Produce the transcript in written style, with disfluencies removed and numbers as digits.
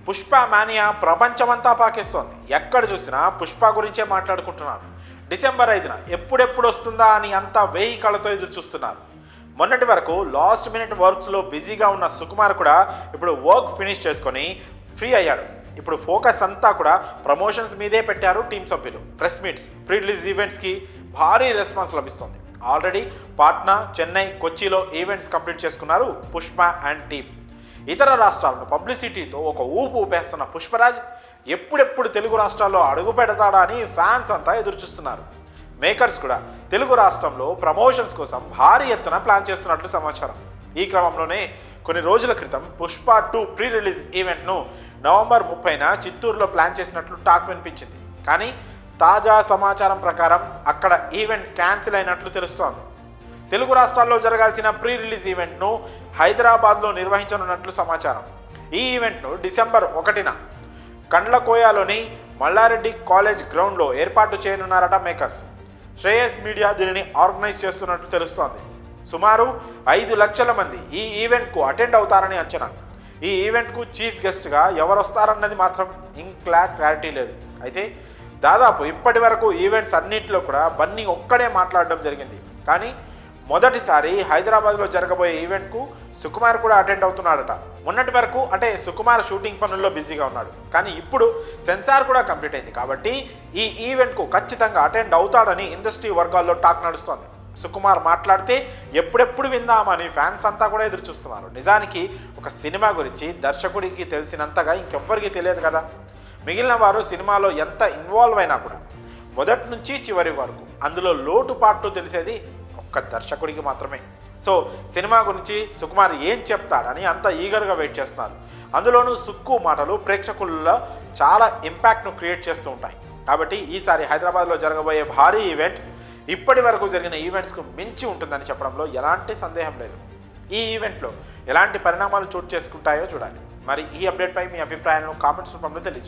Pushpa mania ప్రపంచమంతా పాకేస్తోంది. ఎక్కడ చూసినా పుష్ప గురించే మాట్లాడుకుంటున్నారు. డిసెంబర్ 5న ఎప్పుడెప్పుడు వస్తుందా అని అంతా వేయి కళ్ళతో ఎదురు చూస్తున్నారు. మొన్నటి వరకు లాస్ట్ మినిట్ వర్క్స్లో బిజీగా ఉన్న సుకుమార్ కూడా ఇప్పుడు వర్క్ ఫినిష్ చేసుకొని ఫ్రీ అయ్యాడు. ఇప్పుడు ఫోకస్ అంతా కూడా ప్రమోషన్స్ మీదే పెట్టారు టీం సభ్యులు. ప్రెస్ మీట్స్, ప్రీ రిలీజ్ ఈవెంట్స్కి భారీ రెస్పాన్స్ లభిస్తోంది. ఆల్రెడీ పాట్నా, చెన్నై, కొచ్చిలో ఈవెంట్స్ కంప్లీట్ చేసుకున్నారు పుష్ప అండ్ టీం. ఇతర రాష్ట్రాలను పబ్లిసిటీతో ఒక ఊపు ఊపేస్తున్న పుష్పరాజ్ ఎప్పుడెప్పుడు తెలుగు రాష్ట్రాల్లో అడుగు పెడతాడా అని ఫ్యాన్స్ అంతా ఎదురుచూస్తున్నారు. మేకర్స్ కూడా తెలుగు రాష్ట్రంలో ప్రమోషన్స్ కోసం భారీ ఎత్తున ప్లాన్ చేస్తున్నట్లు సమాచారం. ఈ క్రమంలోనే కొన్ని రోజుల క్రితం పుష్ప 2 ప్రీ రిలీజ్ ఈవెంట్ను నవంబర్ 30న చిత్తూరులో ప్లాన్ చేసినట్లు టాక్ వినిపించింది. కానీ తాజా సమాచారం ప్రకారం అక్కడ ఈవెంట్ క్యాన్సిల్ అయినట్లు తెలుస్తోంది. తెలుగు రాష్ట్రాల్లో జరగాల్సిన ప్రీ రిలీజ్ ఈవెంట్ను హైదరాబాద్లో నిర్వహించనున్నట్లు సమాచారం. ఈ ఈవెంట్ను డిసెంబర్ 1న కండ్లకోయలోని మల్లారెడ్డి కాలేజ్ గ్రౌండ్లో ఏర్పాటు చేయనున్నారట మేకర్స్. శ్రేయస్ మీడియా దీనిని ఆర్గనైజ్ చేస్తున్నట్లు తెలుస్తోంది. సుమారు 5 లక్షల మంది ఈ ఈవెంట్కు అటెండ్ అవుతారని అంచనా. ఈ ఈవెంట్కు చీఫ్ గెస్ట్గా ఎవరు వస్తారన్నది మాత్రం ఇంకా క్లారిటీ లేదు. అయితే దాదాపు ఇప్పటి వరకు ఈవెంట్స్ అన్నింటిలో కూడా బన్నీ ఒక్కడే మాట్లాడడం జరిగింది. కానీ మొదటిసారి హైదరాబాద్లో జరగబోయే ఈవెంట్కు సుకుమార్ కూడా అటెండ్ అవుతున్నాడట. మొన్నటి వరకు అంటే సుకుమార్ షూటింగ్ పనుల్లో బిజీగా ఉన్నాడు. కానీ ఇప్పుడు సెన్సార్ కూడా కంప్లీట్ అయింది కాబట్టి ఈ ఈవెంట్కు ఖచ్చితంగా అటెండ్ అవుతాడని ఇండస్ట్రీ వర్గాల్లో టాక్ నడుస్తోంది. సుకుమార్ మాట్లాడితే ఎప్పుడెప్పుడు విందామని ఫ్యాన్స్ అంతా కూడా ఎదురు చూస్తున్నారు. నిజానికి ఒక సినిమా గురించి దర్శకుడికి తెలిసినంతగా ఇంకెవ్వరికీ తెలియదు కదా. మిగిలిన వారు సినిమాలో ఎంత ఇన్వాల్వ్ అయినా కూడా మొదటి నుంచి చివరి వరకు అందులో లోటుపాట్లు తెలిసేది ఒక్క దర్శకుడికి మాత్రమే. సో సినిమా గురించి సుకుమార్ ఏం చెప్తాడని అంత ఈగర్గా వెయిట్ చేస్తున్నారు. అందులోనూ సుక్కు మాటలు ప్రేక్షకుల్లో చాలా ఇంపాక్ట్ను క్రియేట్ చేస్తూ ఉంటాయి. కాబట్టి ఈసారి హైదరాబాద్లో జరగబోయే భారీ ఈవెంట్ ఇప్పటి వరకు జరిగిన ఈవెంట్స్కు మించి ఉంటుందని చెప్పడంలో ఎలాంటి సందేహం లేదు. ఈ ఈవెంట్లో ఎలాంటి పరిణామాలు చోటు చేసుకుంటాయో చూడాలి. మరి ఈ అప్డేట్పై మీ అభిప్రాయాలను కామెంట్స్ రూపంలో తెలియజేయండి.